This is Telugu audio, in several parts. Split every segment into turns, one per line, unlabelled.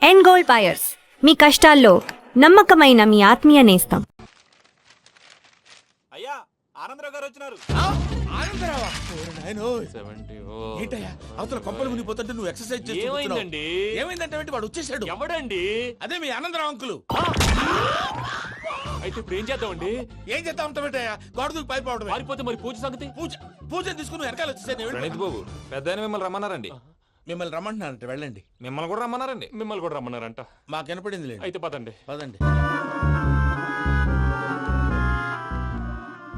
ఎండ్ గోల్డ్ బయర్స్, మీ కష్టాల్లో నమ్మకమైన మీ ఆత్మీయ నేస్తం.
అయ్యా ఆనందరావు గారు వచ్చినారు.
ఏంటయ్యా అవతల కొంపలు మునిగిపోతుంటే నువ్వు ఎక్సర్సైజ్ చేస్తున్నావు? ఏమైందంటే వాడు వచ్చేసాడు.
ఎవడండి?
అదే మీ ఆనందరావు అంకులు.
అయితే ఇప్పుడు ఏం చేద్దామండి?
ఏం చేస్తా ఉంటావేటయ్యా? గోడ దూకి పైపోవడం.
పారిపోతే మరి పూజ సంగతి?
పూజ తీసుకుని వెనకాల వచ్చేసాను.
ప్రణీత్ బాబు పెద్ద మిమ్మల్ని రమ్మన్నారండి.
మిమ్మల్ని రమ్మంటున్నారంట, వెళ్ళండి.
మిమ్మల్ని కూడా రమ్మన్నారండి.
మిమ్మల్ని కూడా రమ్మన్నారంట.
మాకు వినపడింది లేదు.
అయితే పదండి.
పదండి.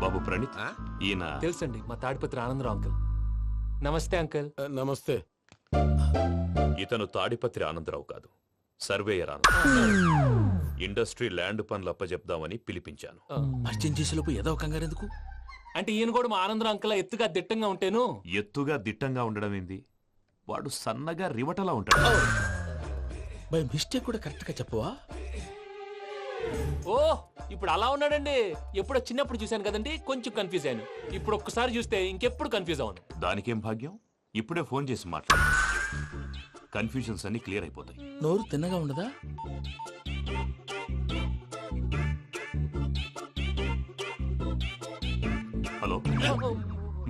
బాబు ప్రణీత్, ఈయన
తెలుసండి, మా తాడిపత్రి ఆనందరావు అంకుల్. నమస్తే అంకుల్.
నమస్తే.
ఇతను తాడిపత్రి ఆనందరావు కాదు, సర్వేయర్ ఆనందరావు. ఇండస్ట్రీ ల్యాండ్ పనులు అప్పచెప్దామని పిలిపించాను.
పరిచయం చేసేలోపు ఏదో కంగారు ఎందుకు?
అంటే ఈయన కూడా మా ఆనందరావు అంకుల్ ఎత్తుగా దిట్టంగా ఉంటేను.
ఎత్తుగా దిట్టంగా ఉండడం ఏంది? వాడు సన్నగా రివటలా ఉంటాడు.
బై మిస్టేక్ కూడా కరెక్ట్ గా చెప్పవా?
ఓ ఇప్పుడు అలా ఉన్నాడండి. ఎప్పుడో చిన్నప్పుడు చూశాను కదండి, కొంచెం కన్ఫ్యూజ్ అయ్యాను. ఇప్పుడు ఒక్కసారి చూస్తే ఇంకెప్పుడు కన్ఫ్యూజ్ అవ్వను.
దానికేం భాగ్యం, ఇప్పుడే ఫోన్ చేసి మాట్లాడు. కన్ఫ్యూజన్స్ అన్ని క్లియర్ అయిపోతాయి.
నోరు తిన్నగా ఉండదా?
హలో,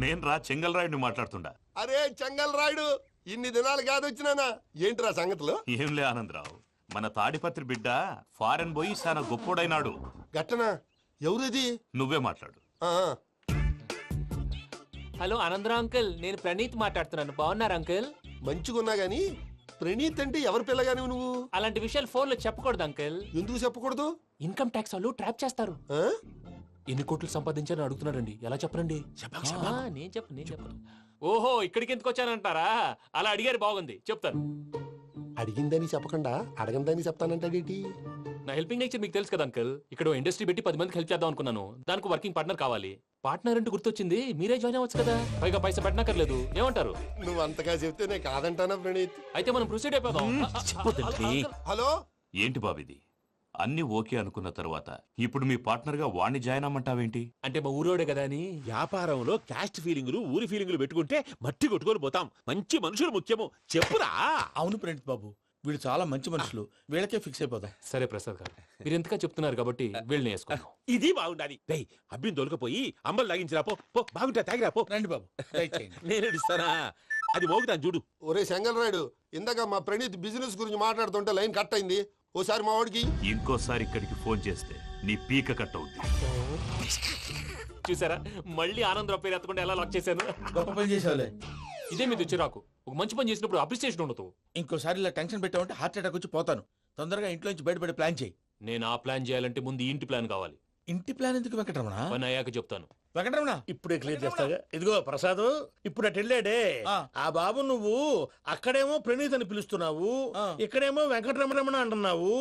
నేను రా చెంగల్రాయుడిని మాట్లాడుతుండా.
అరే చెంగల్ రాయుడు, ఇన్ని దినాలు కాదు వచ్చినానా? ఏంట్రా సంగతులు?
ఏంలే ఆనందరావు, మన తాడిపత్రి బిడ్డ ఫారెన్ పోయి చాలా గొప్పోడైనాడు.
గట్టనా? ఎవరిది?
నువ్వే మాట్లాడు.
హలో ఆనందరావు అంకుల్, నేను ప్రణీత్ మాట్లాడుతున్నాను. బాగున్నారు అంకుల్?
మంచిగున్నా గాని ప్రణీత్ అంటే ఎవరి పిల్లగాని నువ్వు?
అలాంటి విషయాలు ఫోన్ లో చెప్పకూడదు అంకుల్.
ఎందుకు చెప్పకూడదు?
ఇన్కమ్ ట్యాక్స్ వాళ్ళు ట్రాప్ చేస్తారు.
ఆ?
ఎన్ని కోట్లు సంపాదించాలని అడుగుతున్నారండి. ఎలా చెప్పరండి? నేను చెప్పను. ఓహో, ఇక్కడికి ఎందుకు వచ్చానంటారా? అలా అడిగారు, బాగుంది, చెప్తాను.
అడిగిందని చెప్పకుండా అడగందని చెప్తానంటాడేటి?
నా హెల్పింగ్ నేచర్ మీకు తెలుసు కదా అంకుల్. ఇక్కడ ఇండస్ట్రీ పెట్టి 10 మందికి హెల్ప్ చేద్దాం అనుకున్నాను. దానికి వర్కింగ్ పార్ట్నర్ కావాలి. పార్ట్నర్ అంటే గుర్తొచ్చింది, మీరే జాయిన్ అవ్వచ్చు కదా. పైగా పైసా పెట్టనక్కర్లేదు. ఏమంటారు?
నువ్వు అంతగా చెప్తేనే కాదంటానా ప్రణీత్?
అయితే మనం ప్రొసీడ్ అయిపోదాం.
హలో,
ఏంటి బాబిది? అన్ని ఓకే అనుకున్న తర్వాత ఇప్పుడు మీ పార్ట్నర్ గా వాణ్ణి జాయిన్ అమ్మంటావేంటి?
అంటే మా ఊరోడే కదా అని.
వ్యాపారంలో క్యాస్ట్ ఫీలింగులు, ఊరి ఫీలింగులు పెట్టుకుంటే మట్టి కొట్టుకొని పోతాం. మంచి మనుషులు ముఖ్యము. చెప్పురా.
అవును ప్రణీత్ బాబు, వీళ్ళు చాలా మంచి మనుషులు. వీళ్ళకే ఫిక్స్ అయిపోతా.
సరే ప్రసాద్ గారు, మీరు ఎంతగా చెప్తున్నారు కాబట్టి వీళ్ళని వేసుకుందాం.
ఇది బాగుండాలి. డై అబ్బిని దొలకపోయి అంబలు తాగించిరా పో. పో బాగుంటా తాగిరా పో.
రండి బాబు, దయచేయండి.
నేను ఇస్తానా? అది మోగుతాను చూడు.
ఒరే చెంగల్ రాయుడు, ఇందాక మా ప్రణీత్ బిజినెస్ గురించి మాట్లాడుతుంటే లైన్ కట్ అయింది. ఓసారి మా వాడికి
ఇంకోసారి ఇక్కడికి ఫోన్ చేస్తే నీ పీక కట్ అవుద్ది.
చూసారా, మళ్ళీ ఆనందరావు పేరు ఎత్తకుండా ఎలా లాక్ చేశాను.
గొప్ప పని చేసేవాళ్ళే.
ఇదే మీద చిరాకు. ఒక మంచి పని చేసినప్పుడు అప్రిసియేషన్ ఉండదు.
ఇంకోసారి ఇలా టెన్షన్ పెట్టామంటే హార్ట్ అటాక్ వచ్చి పోతాను. తొందరగా ఇంట్లో నుంచి బయటపడే ప్లాన్ చేయి.
నేను ఆ ప్లాన్ చేయాలంటే ముందు ఇంటి ప్లాన్ కావాలి.
ఇంటి ప్లాన్ ఎందుకు వెంకటరమణ?
పని అయ్యాక చెప్తాను.
వెంకటరమణ
ఇప్పుడే క్లియర్ చేస్తాగా. ఇదిగో ప్రసాద్, ఇప్పుడు అటు వెళ్ళాడే ఆ బాబు, నువ్వు అక్కడేమో ప్రణీత్ అని పిలుస్తున్నావు, ఇక్కడేమో వెంకటరమణ అంటున్నావు.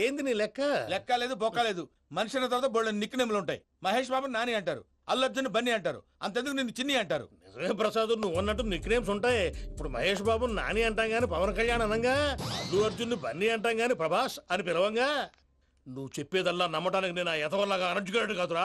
ఏంది నీ లెక్క?
లెక్క లేదు, బొక్క లేదు. మనిషి అన్న తర్వాత బోళ్ళ నిక్నెములు ఉంటాయి. మహేష్ బాబు నాని అంటారు, అల్లు అర్జున్ బన్నీ అంటారు, అంతెందుకు నిన్ను చిన్ని అంటారు.
నిజమే ప్రసాద్, నువ్వు అన్నట్టు నిక్ నేమ్స్ ఉంటాయి. ఇప్పుడు మహేష్ బాబు నాని అంటాం గాని పవన్ కళ్యాణ్ అనంగా, అల్లు అర్జున్ బన్నీ అంటాం గాని ప్రభాస్ అని పిలవంగా. నువ్వు చెప్పేదల్లా నమ్మటానికి నేను ఎతవల్లాగా అనర్జుకేటెడ్ కాదురా.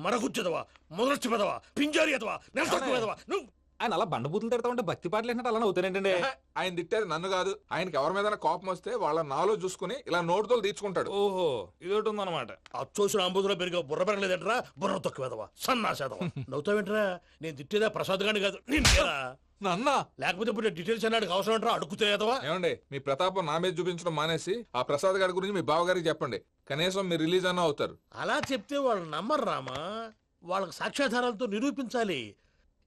మరగుచ్చదవా, మొదలచ్చి పెదవా, పింజారి ఎదవా, నెలసొక్కు పెదవా. నువ్వు
ఆయన అలా బండబూతులు తిడతా ఉంటే భక్తి పాటలు ఏంటంటే అలా అవుతానంటే.
ఆయన తిట్టేది నన్ను కాదు, ఆయనకి ఎవరి మీద కోపం వస్తే వాళ్ళ నాలో చూసుకుని ఇలా నోటుతో తీర్చుకుంటాడు.
ఓహో, ఇదొకటి ఉందన్నమాట.
అచ్చోసిన అంబుధులో పెరిగే బుర్ర పెరగలేదంటరా. బుర్ర తొక్కువేదవా, సన్నాసేదవా. నవ్వుతావేంట్రా? నేను తిట్టేదా ప్రసాద్ గాని కాదు, నిన్నేరా.
నన్నా?
లేకపోతే ఇప్పుడు డీటెయిల్స్ అన్నాడు అవసరం అంటారా? అడుగుతాయేదవా.
ఏమండి, మీ ప్రతాపం నా మీద చూపించడం మానేసి ఆ ప్రసాద్ గారి గురించి మీ బావగారికి చెప్పండి. కనీసం మీరు రిలీజ్ అన్న అవుతారు.
అలా చెప్తే వాళ్ళు నమ్మరు రామా. వాళ్ళకి సాక్ష్యాధారాలతో నిరూపించాలి.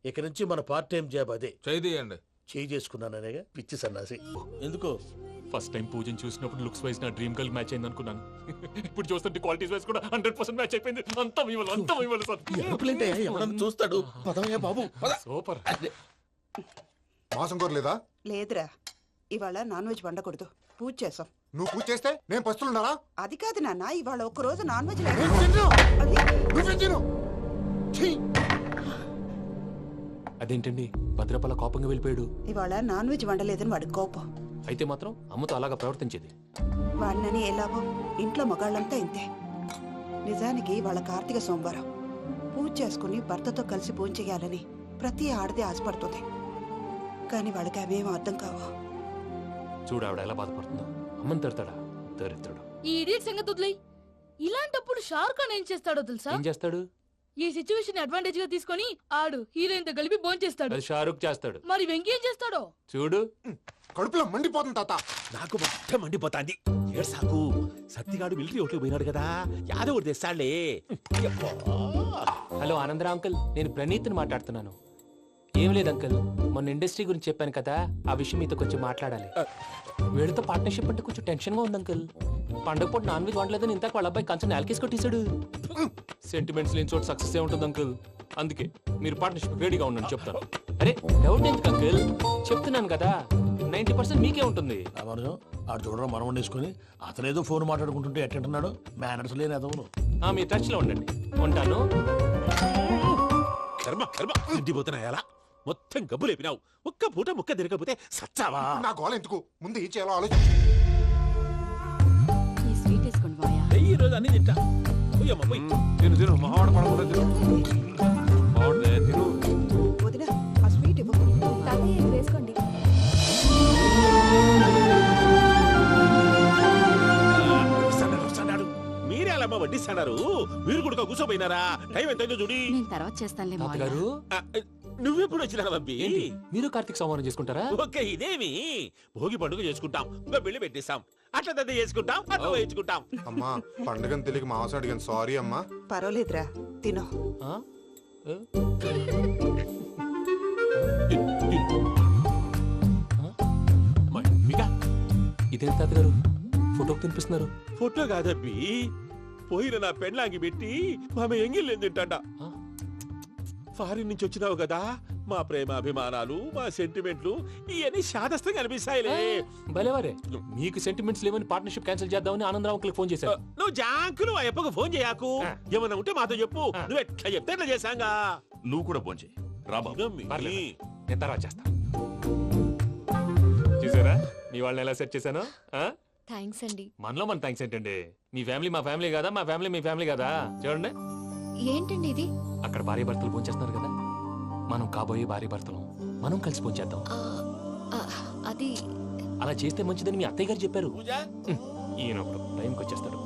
ఇక నుంచి మన పార్ట్ టైం జాబ్ అదే.
చేయండి.
చేయి చేసుకున్నాననేగా పిచ్చి సన్నాసి. ఎందుకో
ఫస్ట్ టైం పూజను చూసినప్పుడు లుక్స్ వైజ్ నా డ్రీమ్ గర్ల్ మ్యాచ్ అయింది అనుకున్నాను. ఇప్పుడు చూస్తుంటే క్వాలిటీస్ వైజ్ కూడా 100% మ్యాచ్ అయిపోయింది. అంతా ఇవ్వాలి
ఎవడన్నా చూస్తాడు. పదవయ్యా బాబు,
సూపర్.
మాసం కోరలేదా?
లేదురా, ఇవాళ నాన్ వెజ్ వండకూడదు. పూజ చేసాం.
నువ్వు పూజ చేస్తే నేను పస్తులున్నారా?
అది కాదు నాన్న, ఇవాళ ఒక్కరోజు నాన్ వెజ్
అదేంటండి భద్రపల కోపంగా వెళ్ళిపోయాడు?
ఇవాళ నాన్ వెజ్ వండలేదని వాడి కోపం.
అయితే మాత్రం అమ్మతో అలాగా ప్రవర్తించేది.
వాడినని ఎలాగో ఇంట్లో మగాళ్ళంతా ఇంతే. నిజానికి వాళ్ళ కార్తీక సోమవారం పూజ చేసుకుని భర్తతో కలిసి పూజ చేయాలని ప్రతి ఆడది ఆశపడుతుంది. కానీ వాళ్ళకి అవేం అర్థం కావు.
చూడు ఆవిడ ఎలా బాధపడుతుందో. అమ్మని తడతాడా దరిద్రుడు.
ఈ ఇడియట్ సంగతి వదిలేయ్. ఇలాంటప్పుడు షారుఖ్ ఖాన్ ఏం చేస్తాడో తెలుసా?
ఏం చేస్తాడు?
ఈ సిచ్యువేషన్ అడ్వాంటేజ్ గా తీసుకొని ఆడు హీరోయిన్ తో కలిపి బోన్ చేస్తాడు.
అది షారుఖ్ చేస్తాడు.
మరి వెంకీ ఏం చేస్తాడో
చూడు.
కడుపులో మండిపోతుంది తాత.
నాకు మొత్తం మండిపోతాంది. ఏడు సాకు సత్తిగాడు మిలిటరీ ఓట్లు పోయినాడు కదా, యాదవ్ ఒకటి తెస్తాడులే.
హలో ఆనందరా అంకుల్, నేను ప్రణీత్ని మాట్లాడుతున్నాను. ఏం లేదు అంకుల్, మొన్న ఇండస్ట్రీ గురించి చెప్పాను కదా, ఆ విషయం మీతో కొంచెం మాట్లాడాలి. వీడితో పార్ట్నర్షిప్ అంటే కొంచెం టెన్షన్ గా ఉంది అంకుల్. పండగ పూట నాన్ వెజ్ వండలేదని ఇంతకు వాళ్ళ అబ్బాయి కంచెం నేలకేసి కొట్టేశాడు. సెంటిమెంట్స్ లేని చోట సక్సెస్ ఏ ఉంటుంది అంకుల్. అందుకే మీరు పార్ట్నర్షిప్ రెడీగా ఉండండి చెప్తాను. అరే డౌట్ ఎందుకు అంకుల్, చెప్తున్నాను కదా 90% మీకే ఉంటుంది.
రామానుజం ఆడు చూడడం మనం వండేసుకుని అతనేదో ఫోన్ మాట్లాడుకుంటుంటే ఎట్టంటున్నాడు. మేనర్స్ లేని అదవును.
మీ టచ్ లో ఉండండి. ఉంటాను.
కర్మ కర్మ తిండిపోతున్నా ఎలా మొత్తం గబ్బు లేపినావు. ఒక్క పూట ముక్క తిరగకపోతే సచ్చావా?
నా గోల ఎందుకు, ముందు ఏం చేయాలో ఆలోచించు.
ఈ స్వీట్ వేసుకోండి బాయా.
ఈ రోజు అన్ని తింటా. పోయమ్మ పోయి.
తిను తిను మావాడు పడకుండా తిను. మావాడే తిను.
వదిన ఆ స్వీట్ ఇవ్వు.
వేసుకోండి.
వస్తాడు. మీరే అలా అమ్మ వడ్డిస్తాడారు. మీరు కూడా కూర్చోపోయినారా? టైం ఎంతైందో చూడి.
నేను తర్వాత చేస్తానులే
తాతగారు
ఆ, నువ్వెప్పుడు వచ్చినా బంబి?
ఏంటి మీరు కార్తీక్ సంహారం చేసుకుంటారా?
ఓకే ఇదేమి భోగి పండుగ చేసుకుంటాం, ఇంకా పెళ్లి పెట్టేస్తాం, అట్లా దద్ద చేసుకుంటాం, అట్లా వేయించుకుంటాం.
అమ్మా పండుగని తెలియక మాంసం అడిగాను, సారీ అమ్మా.
పర్వాలేదురా తినో.
ఆ? ఏ?
మమ్మిగా
ఇదేంటి తాతగారు ఫోటోకి తినిపిస్తున్నారు?
ఫోటో కాదబ్బి, పోయిన నా పెళ్ళాంగి పెట్టి ఆమె ఎంగిల్లేం తింటాడ.
ఆ?
ఫారిన్ నుంచి వచ్చినావు కదా, మా ప్రేమ అభిమానాలు మా సెంటిమెంట్లు ఇవన్నీ శాదస్తంగా అనిపిస్తాయిలే.
భలేవారే, మీకు సెంటిమెంట్స్ లేవని పార్ట్నర్షిప్ క్యాన్సిల్ చేద్దామని ఆనందరావు అంకుల్ ఫోన్ చేశారు.
నువ్వు జాంకులు ఆ అప్పకు ఫోన్ చేయకు. ఏమన్నా ఉంటే మాతో చెప్పు. నువ్వు ఎట్లా చెప్తే ఎట్లా చేశాంగా.
నువ్వు కూడా ఫోన్ చేయి రా బాబు.
ఇదమ్మి.
పర్లేదు. నేను తర్వాత చేస్తా. చూసారా మీ వాళ్ళని ఎలా సెట్ చేశాను?
థ్యాంక్స్ అండి.
మనలో మన థ్యాంక్స్ ఏంటండి, మీ ఫ్యామిలీ మా ఫ్యామిలీ కదా, మా ఫ్యామిలీ మీ ఫ్యామిలీ కదా. చూడండి
ఏంటండి ఇది?
అక్కడ భార్య భర్తలు ఫోన్ చేస్తున్నారు కదా, మనం కాబోయే భార్య భర్తలు మనం కలిసి ఫోన్ చేద్దాం.
అది
అలా చేస్తే మంచిదని మీ అత్తయ్య గారు చెప్పారు.
పూజ
ఈయన ఒకడు టైంకి వచ్చేస్తాడు.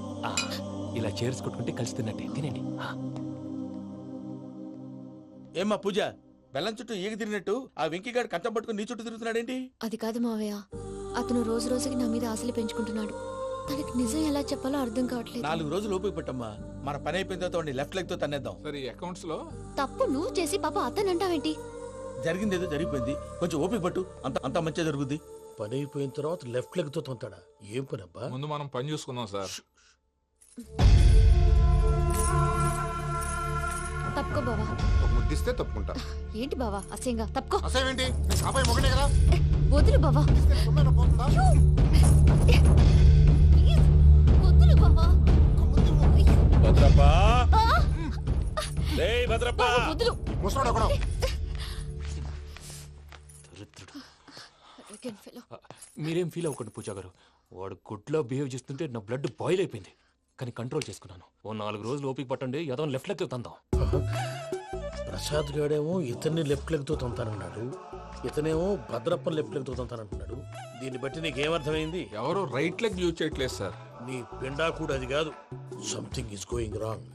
ఇలా చేర్స్ కొట్టుకుంటే కలిసి తిన్నట్టే. తినండి.
ఏమ్మా పూజ, బెల్లం చుట్టూ ఈగ తిరిగినట్టు ఆ వెంకీగాడు కంచం పట్టుకుని నీ చుట్టూ తిరుగుతున్నాడేంటి?
అది కాదు మావయ్య, అతను రోజు రోజుకి నా మీద ఆశలు పెంచుకుంటున్నాడు. తనకి నిజం ఎలా చెప్పాలో అర్థం కావట్లేదు.
4 రోజులు ఓపిక పట్టమ్మా, మన పని అయిపోయిన తర్వాత వాడిని లెఫ్ట్ లెగ్ తో తన్నేద్దాం.
సరే అకౌంట్స్ లో
తప్పు నువ్వు చేసి పాప అతను అంటావేంటి?
జరిగింది ఏదో జరిగిపోయింది, కొంచెం ఓపిక పట్టు, అంత మంచిగా జరుగుద్ది.
పని అయిపోయిన తర్వాత లెఫ్ట్ లెగ్ తో తొంతాడా? ఏం పని అబ్బా?
ముందు మనం పని చూసుకుందాం సార్.
తప్పుకో బావా.
ఒక ముద్దిస్తే తప్పుకుంటా.
ఏంటి బావా అసహ్యంగా? తప్పుకో.
అసేమేంటి, నేను కాబోయే మొగనే కదా.
వదులు బావా.
సొమ్మేనా పోతుందా?
ప్లీజ్, వదులు బావా.
భద్రప్పా, రేయ్ భద్రప్పా.
బావా, వదులు.
ముసలోడు ఒకడు.
Arrogant fellow.
మీరేం ఫీల్ అవ్వకండి పూజా గారు, వాడు గుడ్లో బిహేవ్ చేస్తుంటే నా బ్లడ్ బాయిల్ అయిపోయింది. కానీ కంట్రోల్ చేసుకున్నాను. ఓ 4 రోజులు ఓపిక పట్టండి, ఏదో లెఫ్ట్ లెగ్ తందాం.
ప్రసాద్ గాడేమో ఇతన్ని లెఫ్ట్ లెగ్ తో తొంతానన్నాడు, ఇతనేమో భద్రప్ప లెఫ్ట్ లెగ్ తో తొంతానంటున్నాడు. దీన్ని బట్టి నీకేమర్థమైంది?
ఎవరు రైట్ లెగ్ యూజ్ చేయట్లేదు సార్.
నీ పిండా కూడా అది కాదు. Something is going wrong.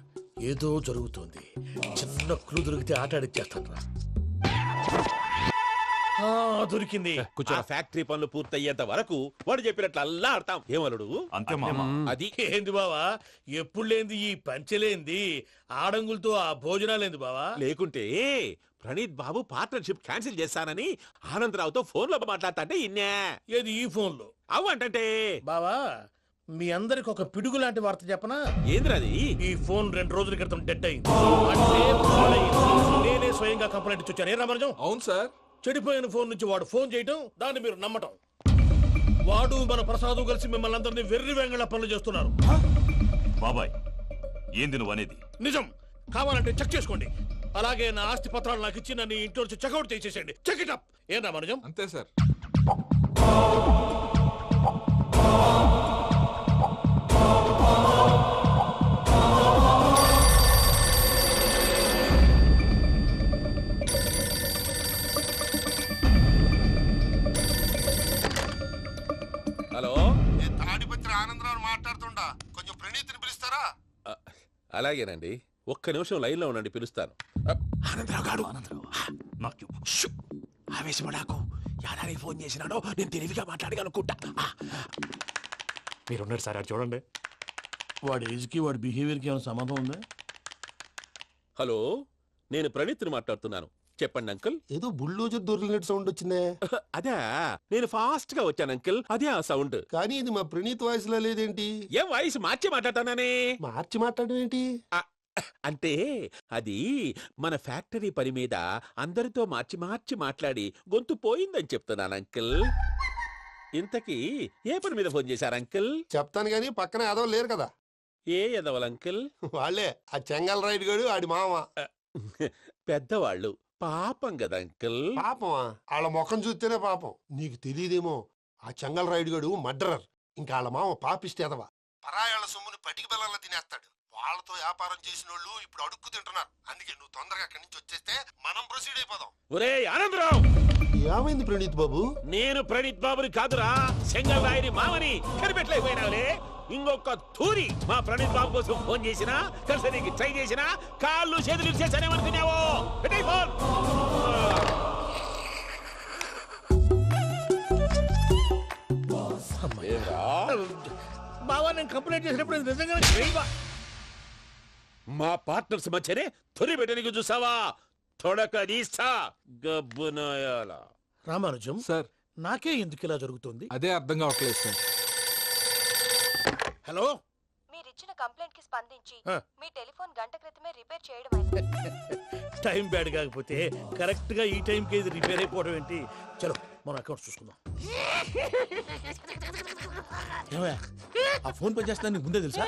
ఏదో జరుగుతోంది. చిన్న క్లూ దొరికితే ఆట ఆడిచ్చేస్తాను రా. దొరికింది.
ఆ ఫ్యాక్టరీ పనులు పూర్తయ్యేంత వరకు వాడు చెప్పినట్లు అల్లా ఆడతాం. ఏమలుడు?
అంతే మామ.
అది
ఏంది బావా, ఎప్పుడు లేంది ఈ పంచలేంది, ఆడంగులతో ఆ భోజనాలేంది బావా?
లేకుంటే ప్రణీత్ బాబు పార్ట్నర్షిప్ క్యాన్సిల్ చేస్తానని ఆనందరావుతో ఫోన్ లో మాట్లాడతాంటే ఇన్నే.
ఏది ఈ ఫోన్ లో?
అవ్వంటే
బావా, మీ అందరికి ఒక పిడుగు లాంటి వార్త చెప్పనా?
ఏంద్రది?
ఈ ఫోన్ 2 రోజుల క్రితం డెడ్ అయింది. అంటే పాడైంది. నేనే స్వయంగా కంప్లైంట్ ఇచ్చాను. ఏ రామరాజం?
అవును సార్.
చెడిపోయిన ఫోన్ నుంచి వాడు ఫోన్ చేయటం, దాన్ని మీరు నమ్మటం. వాడు మన ప్రసాదు కలిసి మిమ్మల్ని అందరినీ వెర్రి వెంగళ పనులు చేస్తున్నారు.
బాబాయ్ ఏంది నువ్వు అనేది?
నిజం. కావాలంటే చెక్ చేసుకోండి. అలాగే నా ఆస్తి పత్రాలు నాకు ఇచ్చి నన్ను ఇంట్లో నుంచి చెక్అౌట్ చేసేసండి. Check it up. ఏం రామరాజం?
అంతే సార్.
హలో,
దగ్గర ఆనందరావు మాట్లాడుతుండా, కొంచెం ప్రణీతిని పిలుస్తారా?
అలాగేనండి, ఒక్క నిమిషం లైన్లో ఉండండి, పిలుస్తాను.
ఆనందరావు గాడు ఆవేశపడాకు. యాదానికి ఫోన్ చేసినాడో నేను తెలివిగా మాట్లాడగలనుకుంటా.
మీరున్నారు సార్, చూడండి. వాడి ఏజ్కి వాడి బిహేవియర్కి ఏమైనా సంబంధం ఉందా?
హలో, నేను ప్రణీత్ని మాట్లాడుతున్నాను. చెప్పండి అంకుల్.
ఏదో బుల్డోజర్ దొరికినట్టు సౌండ్ వచ్చిందే.
అదే, నేను ఫాస్ట్ గా వచ్చాను అంకుల్, అదే ఆ సౌండ్.
కానీ ఇది మా ప్రణీత్ వాయిస్ లో లేదేంటి?
ఏం వాయిస్ మార్చి మాట్లాడతానని?
మార్చి మాట్లాడడం ఏంటి?
అంటే అది మన ఫ్యాక్టరీ పని మీద అందరితో మార్చి మార్చి మాట్లాడి గొంతు పోయిందని చెప్తున్నాను అంకుల్. ఇంతకీ ఏ పని మీద ఫోన్ చేశారు అంకుల్?
చెప్తాను గానీ పక్కన ఏదో లేరు కదా.
ఏ ఎదవలు అంకుల్?
వాళ్ళే, ఆ చెంగల్ రైడ్ గడు ఆడి మామ.
పెద్దవాళ్ళు, పాపం కదా అంకుల్.
పాపమా? వాళ్ళ ముఖం చూస్తేనే పాపం. నీకు తెలియదేమో, ఆ చెంగల్ రైడ్ గడు మర్డరర్. ఇంకా వాళ్ళ మామ పాపిస్తేదవా, పరాయాళ్ళ సొమ్ముని పటికి బెల్లంలో తినేస్తాడు. వాళ్ళతో వ్యాపారం చేసిన వాళ్ళు ఇప్పుడు అడుక్కు తింటున్నారు. అందుకే నువ్వు తొందరగా అక్కడి నుంచి వచ్చేస్తే మనం ప్రొసీడ్ అయిపోదాం.
ఒరే ఆనందరావు!
ఏమైంది ప్రణీత్ బాబు?
నేను ప్రణీత్ బాబుని కాదురా, సెంగల్ రాయని మామని. కనిపెట్టలేకపోయినావులే. ఇంకొక తూరి మా ప్రణీత్ బాబు కోసం ఫోన్ చేసినా, కలిసి ట్రై చేసినా కాళ్ళు చేతులు చేశానేమనుకున్నావో. పెట్టేయ్ ఫోన్.
బావా, నేను కంప్లైంట్ చేసినప్పుడు ఇది నిజంగానే
మా పార్ట్నర్స్ మధ్యనే తొలి పెట్టడానికి చూసావా? తొడక నీస్తా గబ్బునాయాల.
రామానుజం
సార్,
నాకే ఎందుకు ఇలా జరుగుతుంది?
అదే అర్థం కావట్లేదు సార్.
హలో,
మీరిచ్చిన కంప్లైంట్ కి స్పందించి
ఆ.
మీ టెలిఫోన్ గంట క్రితమే రిపేర్ చేయడం
టైం బ్యాడ్ కాకపోతే కరెక్ట్ గా ఈ టైంకి ఇది రిపేర్ అయిపోవడం ఏంటి? చలో మన అకౌంట్ చూసుకుందాం. ఏమయ్య, ఆ ఫోన్ పని చేస్తున్నా నీకు ముందే తెలుసా?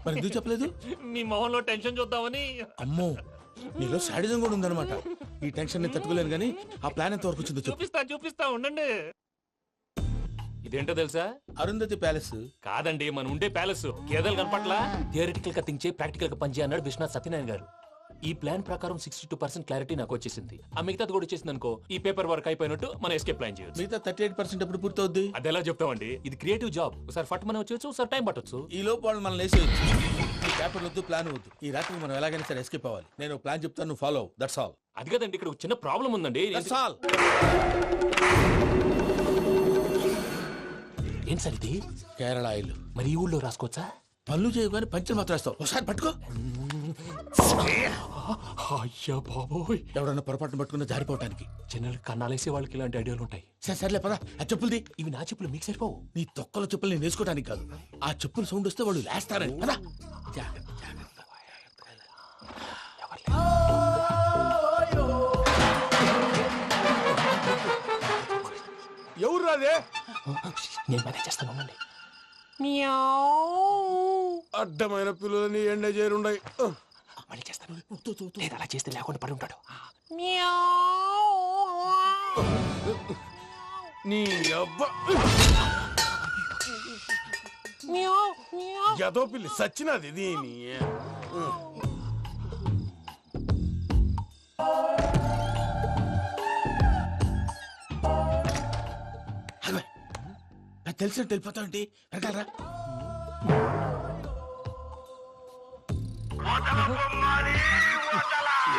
మరి ఎందుకు చెప్పలేదు?
మీ మొహంలో టెన్షన్ చూద్దామని.
అమ్మో, నీలో శాడిజం కూడా ఉందన్నమాట. ఈ టెన్షన్ ని తట్టుకోలేను కానీ ఆ ప్లాన్ ఎంత వరకు వచ్చిందో చెప్పు.
చూపిస్తా ఉండండి. ఇదేంటో తెలుసా?
అరుంధతి ప్యాలెస్
కాదండి, మన ఉండే ప్యాలెస్. కేదలు కనపట్లా? థియరిటికల్ గా థింక్ చేయి, ప్రాక్టికల్ గా పనిచేయ అన్నాడు విశ్వనాథ్ సత్యనారాయణ గారు. ఈ ప్లాన్ ప్రకారం 62% క్లారిటీ నాకు వచ్చేసింది. ఆ మిగతాది కూడా వచ్చేసింది అనుకో, ఈ పేపర్ వర్క్ అయిపోయినట్టు మనం ఎస్కేప్ ప్లాన్ చేయొచ్చు.
మిగతా 38% ఎప్పుడు పూర్తవుద్ది?
అది ఎలా చెప్తామండి? ఇది క్రియేటివ్ జాబ్. ఒకసారి ఫట్ మనం వచ్చేచ్చు, ఒకసారి టైం పట్టొచ్చు.
ఈ లోపు వాళ్ళు మనం లేసేయచ్చు. ఈ పేపర్ వద్దు, ప్లాన్ వద్దు. ఈ రాత్రి మనం ఎలాగైనా సరే ఎస్కేప్ అవ్వాలి. నేను ప్లాన్ చెప్తాను, నువ్వు ఫాలో. That's all.
అది కదండి, ఇక్కడ ఒక చిన్న ప్రాబ్లం ఉందండి.
That's all.
ఏం సార్ ఇది?
కేరళ ఆయిల్.
మరి ఈ ఊళ్ళో రాసుకోవచ్చా?
పనులు చేయగానే పంచర్ మాత్రం వేస్తావు. ఒకసారి పట్టుకో.
అయ్యా బాబోయ్,
ఎవడన్నా పొరపాటున పట్టుకున్న జారిపోవటానికి.
జనరల్ కన్నాలేసే వాళ్ళకి ఇలాంటి ఐడియాలు ఉంటాయి.
సర్లే పదా, ఆ చెప్పులది.
ఇవి నా చెప్పులు, మీకు సరిపోవు.
నీ తొక్కల చెప్పులు నేను వేసుకోవడానికి కాదు, ఆ చెప్పులు సౌండ్ వస్తే వాళ్ళు లేస్తారని. పదా.
ఎవరు రాదే?
నేను మేనేజ్ చేస్తాను, ఉండండి.
అడ్డమైన పిల్లలని ఎండ చేరుండయి.
మళ్ళీ చేస్తాను. లేదు, అలా చేస్తే లేకుండా పడి ఉంటాడు.
నీ అబ్బా ఎదో పిల్లి సచ్చినది దీని.
నాకు తెలిసినట్టు వెళ్ళిపోతావంటి. వెనకాలరా.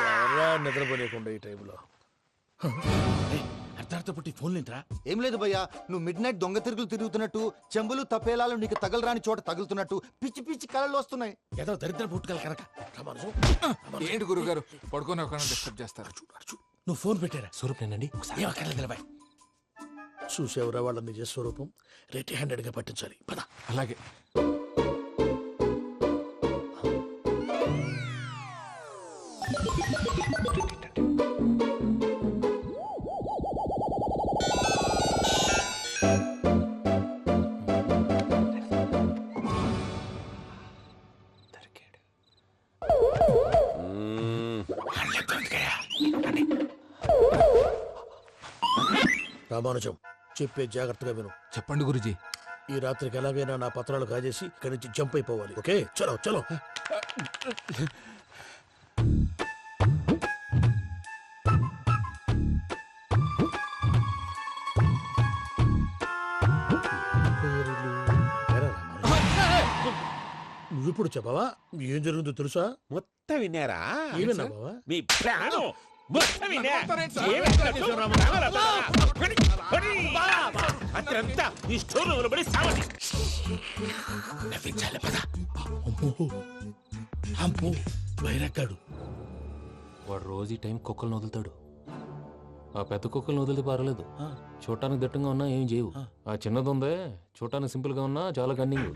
ఎవరా నిద్రపోలేకుండా ఈ టైంలో? అర్ధార్థ పుట్టి ఫోన్ లేంట్రా?
ఏం లేదు భయ్యా, నువ్వు మిడ్ నైట్ దొంగ తిరుగులు తిరుగుతున్నట్టు, చెంబులు తపేలాలు నీకు తగలరాని చోట తగులుతున్నట్టు పిచ్చి పిచ్చి కళలు వస్తున్నాయి.
ఏదో దరిద్ర పుట్టుకల కనుక.
ఏంటి గురుగారు పడుకొని ఒక డిస్టర్బ్ చేస్తారు?
నువ్వు ఫోన్ పెట్టారా?
స్వరూప్ నేనండి.
ఏమక్కర్లేదు. చూసేవరా వాళ్ళ నిజ స్వరూపం. రెట్టి హ్యాండెడ్ గా పట్టించాలి. పద.
అలాగే.
రామానుజం, చెప్పే జాగ్రత్తగా విను.
చెప్పండి గురుజీ.
ఈ రాత్రికి ఎలాగైనా నా పత్రాలు కాజేసి ఇక్కడి నుంచి జంప్ అయిపోవాలి. ఓకే, చలో చలో. పేర్లు నువ్వు ఇప్పుడు చెప్పవా ఏం జరుగుతుందో తెలుసా?
మొత్తం విన్నారా?
ఏమన్నా బావా?
మీ ప్లాను మొత్తం విన్నా. అతనంతా ఈ స్టోర్ రూమ్ లో పడి సావండి. నవ్వించాలి పద.
అమ్మో బైరక్కాడు.
వాడు రోజు ఈ టైం కుక్కలను వదులుతాడు. ఆ పెద్ద కుక్కలను వదిలితే పర్లేదు, చూడటానికి దట్టంగా ఉన్నా ఏం చేయవు. ఆ చిన్నది ఉందే చూడటానికి సింపుల్ గా ఉన్నా చాలా కన్నింగ్.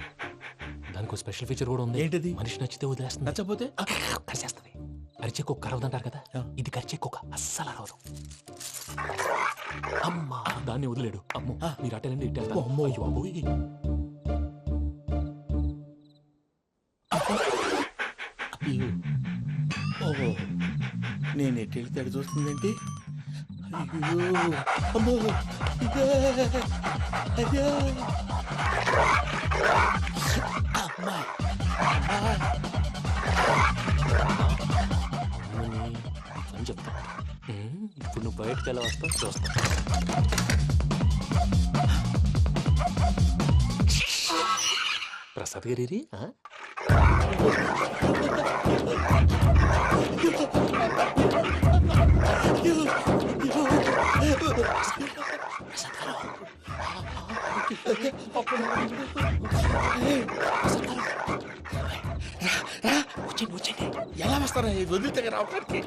దానికి స్పెషల్ ఫీచర్ కూడా ఉంది.
ఏంటిది?
మనిషి నచ్చితే వదిలేస్తుంది,
నచ్చపోతే
కరిచేస్తుంది. అరిచే కుక్క అరవదంటారు కదా, ఇది కరిచే కుక్క అస్సలు అరవదు. అమ్మా దాన్ని వదిలేడు. అమ్మో మీరు అటెండి ఇట్టే.
అమ్మో.
అయ్యో అబ్బోయ్.
ఓహో నేను ఎట్టెళ్తాడు చూస్తుందేంటి? అయ్యో అమ్మో ఇదే. అయ్యో అమ్మా
అని చెప్తా. ఇప్పుడు నువ్వు బయటకు ఎలా వస్తావు చూస్తా. ప్రసాద్ గారి
వచ్చండి. ఎలా వస్తారా వదిలితే రావడానికి?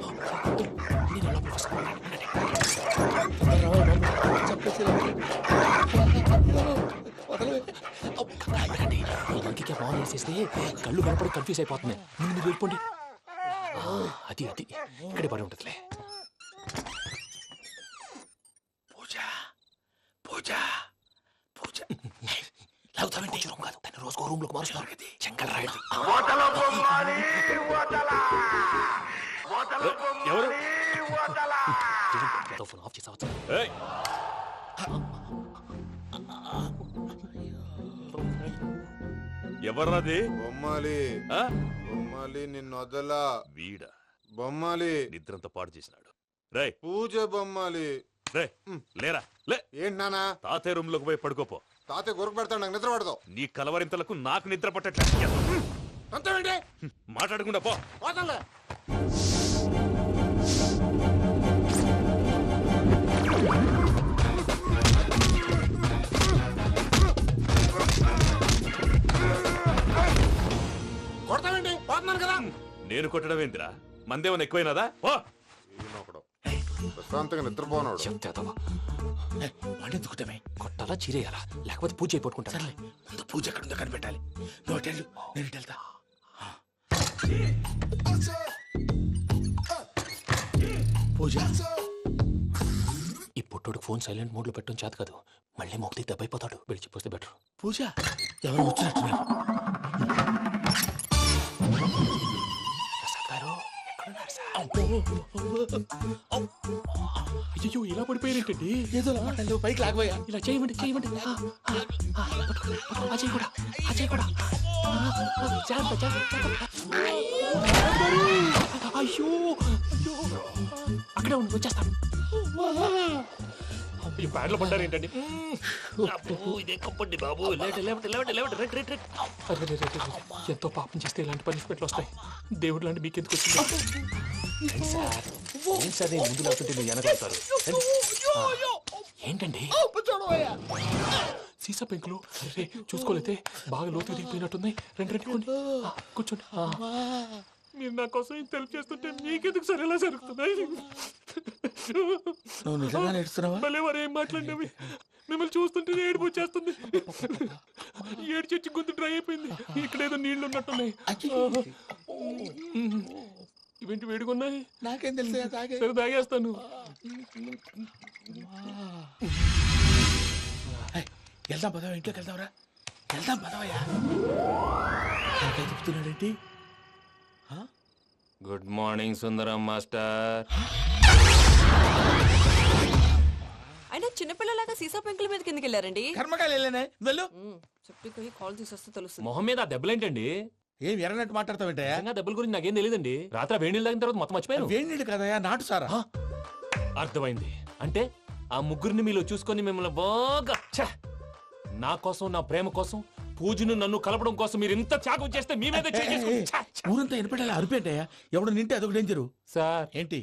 ఇంకే బాగా వేసేస్తే కళ్ళు కనపడి కన్ఫ్యూజ్ అయిపోతున్నాయి. ముందు మీరు వెళ్ళిపోండి. అది అది ఇక్కడే పడి ఉంటుందిలే.
పూజ పూజ పూజ
లాగుతామంటే రూమ్ కాదు, తన రోజుకో రూమ్ లోకి మారుస్తున్నారు కదా. శంకర్ రాయుడు
ఎవరు?
ఫోన్ ఆఫ్ చేసావచ్చు.
ఎవర్రాది?
బొమ్మాలి బొమ్మాలి నిన్ను వదలా.
వీడా
బొమ్మాలి
నిద్రంతా పాడు చేసినాడు. రే
పూజ బొమ్మాలి.
రే లేరా లే.
ఏంటి నానా?
తాతయ్య రూమ్ లోకి పోయి పడుకోపో.
తాతయ్య గురకు పెడతాడు, నాకు నిద్ర పడదు.
నీ కలవరింతలకు నాకు నిద్ర పట్టట్లేదు.
అంతేంటి?
మాట్లాడకుండా పో.
పోతాలే. కొడతావేంటి? పోతున్నాను కదా.
నేను కొట్టడం ఏంటిరా? మందేమన్నా ఎక్కువైనదా? ఓ
ఈయనొకడు ప్రశాంతంగా నిద్రపోనాడు.
వాడెందుకుంటామే?
కొట్టాలా చీరేయాలా లేకపోతే పూజ అయిపోట్టుకుంటా.
సర్లే ముందు పూజ ఎక్కడుందో కనిపెట్టాలి. నువ్వు అటెండు, నేను ఇటు వెళ్తా. పూజ
ఈ పుట్టోడు ఫోన్ సైలెంట్ మోడ్ లో పెట్టడం చేత కాదు. మళ్ళీ మొక్కి దెబ్బైపోతాడు. విడిచిపోతే బెటర్.
పూజ ఎవరు వచ్చినట్టున్నారు?
ప్రసాద్ గారు ఎక్కడున్నారు సార్? అయ్యో ఇలా పడిపోయారేంటండి?
ఏదో నువ్వు పైకి లాగబోయా.
ఇలా చేయమండి చేయమండి. అజయ్ కూడా అజయ్ కూడా జాగ్రత్త జాగ్రత్త. అయ్యో అక్కడే ఉండి వచ్చేస్తాను. ఈ బ్యాడ్లో పడ్డారు ఏంటండి?
ఇదే కప్పండి బాబు.
ఎంతో పాపం చేస్తే ఇలాంటి పనిష్మెంట్లు వస్తాయి. దేవుడు లాంటి మీకెందుకు వచ్చింది? సార్ నేను ముందు లేకుంటే మీరు వెనకాడతారు. ఏంటండి సీసా పెంకులు? అరే చూసుకోలేతే బాగా లోతు దిగిపోయినట్టున్నాయి. రెండు కొన్ని కూర్చోండి. మీరు నా కోసం ఇంత హెల్ప్ చేస్తుంటే మీకెందుకు సరే ఎలా జరుగుతున్నాయి?
నువ్వు నిజంగా నేర్చుతున్నావా?
భలే వారు ఏం మాట్లాడినవి. మిమ్మల్ని చూస్తుంటే ఏడుపు వచ్చేస్తుంది. ఏడు చెట్టు గొంతు డ్రై అయిపోయింది. ఇక్కడ ఏదో నీళ్లు ఉన్నట్టున్నాయి. ఇవేంటి వేడుకున్నాయి?
నాకేం తెలుసు?
సరే తాగేస్తాను.
వెళ్దాం పదవా, ఇంట్లోకి వెళ్దాంరా. వెళ్దాం పదవయ్యా. చెప్తున్నాడేంటి?
గుడ్ మార్నింగ్ సుందరం మాస్టర్.
అయినా చిన్నపిల్లలాగా సీసా పెంకుల మీద కిందకి వెళ్ళారండి.
కర్మకాయలు వెళ్ళానే వెళ్ళు.
చెప్పి కాల్ తీసేస్తే తెలుస్తుంది.
మొహం మీద ఆ దెబ్బలేంటండి?
ఏం ఎర్రనట్టు మాట్లాడతావేంటయ్యా?
దెబ్బల గురించి నాకేం తెలియదండి. రాత్రి వేడి నీళ్ళు తాగిన తర్వాత మొత్తం మర్చిపోయాను.
వేడి నీళ్ళు కదయా, నాటు సారా.
అర్థమైంది. అంటే ఆ ముగ్గురిని మీలో చూసుకొని మిమ్మల్ని బాగా నా కోసం నా ప్రేమ కోసం పూజను నన్ను కలపడం కోసం మీరు ఇంత త్యాగం చేస్తే మీ మీద
ఊరంతా వినపడేలా అరిపేంటయ్యా ఎవడు నింటే అదొక డేంజరు
సార్.
ఏంటి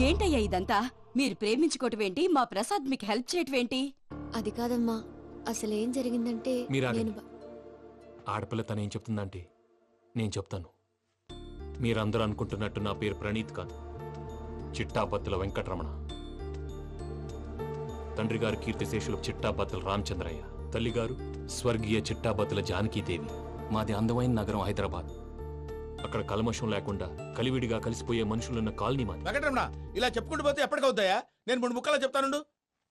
ఏంటయ్యా ఇదంతా? మీరు ప్రేమించుకోవటం ఏంటి? మా ప్రసాద్ మీకు హెల్ప్ చేయటం ఏంటి?
అది కాదమ్మా, అసలు ఏం జరిగిందంటే
మీరు
నేను
ఆగండి. ఆడపిల్ల తను ఏం చెప్తుందంటే నేను చెప్తాను. మీరందరూ అనుకుంటున్నట్టు నా పేరు ప్రణీత్ కాదు, చిట్టాబత్తుల వెంకటరమణ. తండ్రి గారు కీర్తిశేషులు చిట్టాబత్తుల రామచంద్రయ్య, తల్లిగారు స్వర్గీయ చిట్టాబత్తుల జానకీదేవి. మాది అందమైన నగరం హైదరాబాద్. అక్కడ కల్మషం లేకుండా కలివిడిగా కలిసిపోయే మనుషులున్న కాలనీ మాది.
వెంకటరమణ ఇలా చెప్పుకుంటూ పోతే ఎప్పటికవుతాయా? నేను 3 ముక్కలా చెప్తానుండు.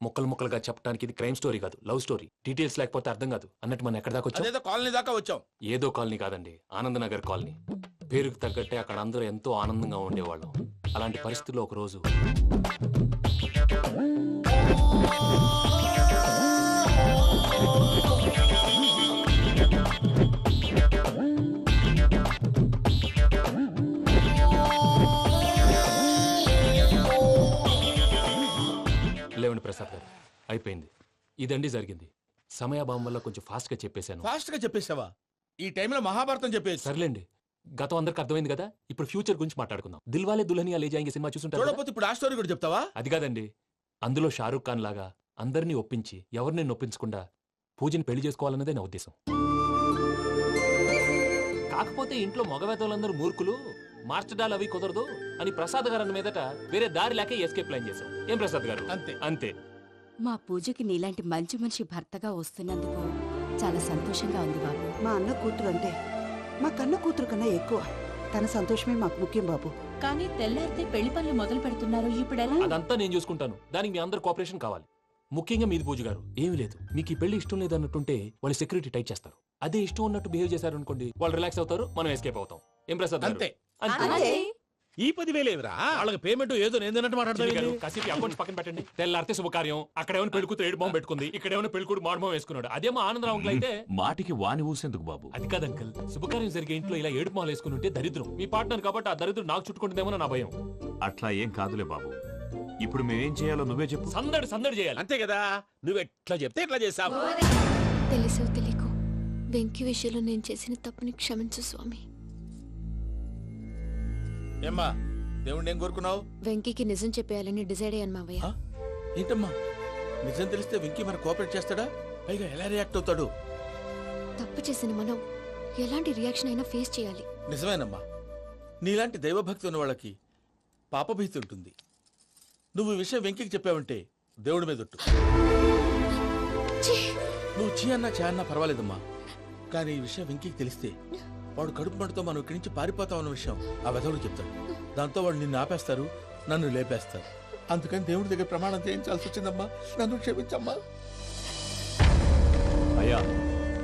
ముక్కలు ముక్కలుగా చెప్పడానికి ఇది క్రైమ్ స్టోరీ కాదు, లవ్ స్టోరీ. డీటెయిల్స్ లేకపోతే అర్థం కాదు. అన్నట్టు మనం ఎక్కడ దాకా వచ్చాం?
అదేదో కాలనీ దాకా వచ్చాం.
ఏదో కాలనీ కాదండి, ఆనందనగర్ కాలనీ. పేరుకు తగ్గట్టే అక్కడ అందరూ ఎంతో ఆనందంగా ఉండేవాళ్ళం. అలాంటి పరిస్థితుల్లో ఒక రోజు లేవండి ప్రసాద్ గారు, అయిపోయింది. ఇదండి జరిగింది. సమయాభావం వల్ల కొంచెం ఫాస్ట్ గా చెప్పేశాను.
ఫాస్ట్ గా చెప్పేసావా? ఈ టైంలో మహాభారతం చెప్పేసి.
సర్లేండి, గతం అందరికి అర్థమైంది కదా. ఇప్పుడు ఫ్యూచర్ గురించి మాట్లాడుకుందాం. దిల్వాలే దుల్హనియా లే జాయేంగే సినిమా చూసుంటారు కదా?
చూడకపోతే ఇప్పుడు ఆ స్టోరీ కూడా చెప్తావా?
అది కాదండి, అందులో షారూక్ ఖాన్ లాగా అందరినీ ఒప్పించి ఎవరిని నొప్పించకుండా పూజని పెళ్లి చేసుకోవాలన్నదే నా ఉద్దేశం. కాకపోతే ఇంట్లో మగవేతలందరూ మూర్ఖులు, మార్చడాలు అవి కుదరదు అని ప్రసాద్ గారు అన్న మీదట వేరే దారి లేక ఎస్కేప్ ప్లాన్ చేశాం. ఏం ప్రసాద్ గారు?
అంతే
అంతే.
మా పూజకి నీలాంటి మంచి మనిషి భర్తగా వస్తున్నందుకు చాలా సంతోషంగా ఉంది బాబు.
మా అన్న కూతురు అంటే మా కన్న కూతురు కన్నా ఎక్కువ. తన సంతోషమే మాకు ముఖ్యం బాబు.
కానీ తెల్లారితే పెళ్లి పనులు మొదలు పెడుతున్నారు, ఇప్పుడు ఎలా?
అదంతా నేను చూసుకుంటాను. దానికి మీ అందరు కోఆపరేషన్ కావాలి. ముఖ్యంగా మీది పూజ గారు. ఏమీ లేదు, మీకు ఈ పెళ్లి ఇష్టం లేదు అన్నట్టుంటే వాళ్ళు సెక్యూరిటీ టైట్ చేస్తారు. అదే ఇష్టం ఉన్నట్టు బిహేవ్ చేశారు అనుకోండి, వాళ్ళు రిలాక్స్ అవుతారు, మనం ఎస్కేప్ అవుతాం. ఏం ప్రసాద్ గారు?
అంతే.
అంతే.
ఈ 10,000 ఏమిరా?
వాళ్ళకి పేమెంట్ ఏదో నేందన్నట్టు మాట్లాడతాను.
కాసేపు అకౌంట్స్ పక్కన పెట్టండి. తెల్లారితే శుభకార్యం. అక్కడ ఏమైనా పెళ్ళికూతురు ఏడు బాంబు పెట్టుకుంది, ఇక్కడ ఏమైనా పెళ్ళికూడు మాడు బాంబు వేసుకున్నాడు. అదేమో ఆనందరావు అంకుల్ అయితే
మాటికి వాని ఊసేందుకు బాబు?
అది కాదు అంకుల్, శుభకార్యం జరిగే ఇంట్లో ఇలా ఏడు మాలు వేసుకుని ఉంటే దరిద్రం. మీ పార్ట్నర్ కాబట్టి ఆ దరిద్రం నాకు చుట్టుకుంటుందేమో నా భయం.
అట్లా ఏం కాదులే బాబు. ఇప్పుడు మేమేం చేయాలో నువ్వే చెప్పు.
సందడి సందడి చేయాలి.
అంతే కదా, నువ్వు ఎట్లా చెప్తే ఎట్లా చేస్తావు.
తెలుసో తెలియకో వెంకీ విషయంలో నేను చేసిన తప్పుని క్షమించు స్వామి.
ఏమ్మా దేవుణ్ణి ఏం కోరుకున్నావు?
వెంకీకి నిజం చెప్పేయాలని డిసైడ్ అయ్యాను మావయ్య.
ఏంటమ్మా నిజం తెలిస్తే వెంకీ మన కోఆపరేట్ చేస్తాడా? పైగా ఎలా రియాక్ట్ అవుతాడు?
తప్పు చేసిన మనం ఎలాంటి రియాక్షన్ అయినా ఫేస్ చేయాలి.
నిజమేనమ్మా, నీలాంటి దైవభక్తి ఉన్న వాళ్ళకి పాపభీతి ఉంటుంది. నువ్వు ఈ విషయం వెంకీకి చెప్పావంటే దేవుడి మీద ఒట్టు. నువ్వు చీ అన్నా చే అన్నా పర్వాలేదమ్మా, కానీ ఈ విషయం వెంకీకి తెలిస్తే వాడు కడుపు మంటతో మనం ఇక్కడి నుంచి పారిపోతాం అన్న విషయం ఆ వెధవుడు చెప్తాడు. దాంతో వాడు నిన్ను ఆపేస్తారు, నన్ను లేపేస్తారు. అందుకని దేవుడి దగ్గర ప్రమాణం చేయించాల్సి వచ్చిందమ్మా, నన్ను క్షమించమ్మా.
అయ్యా,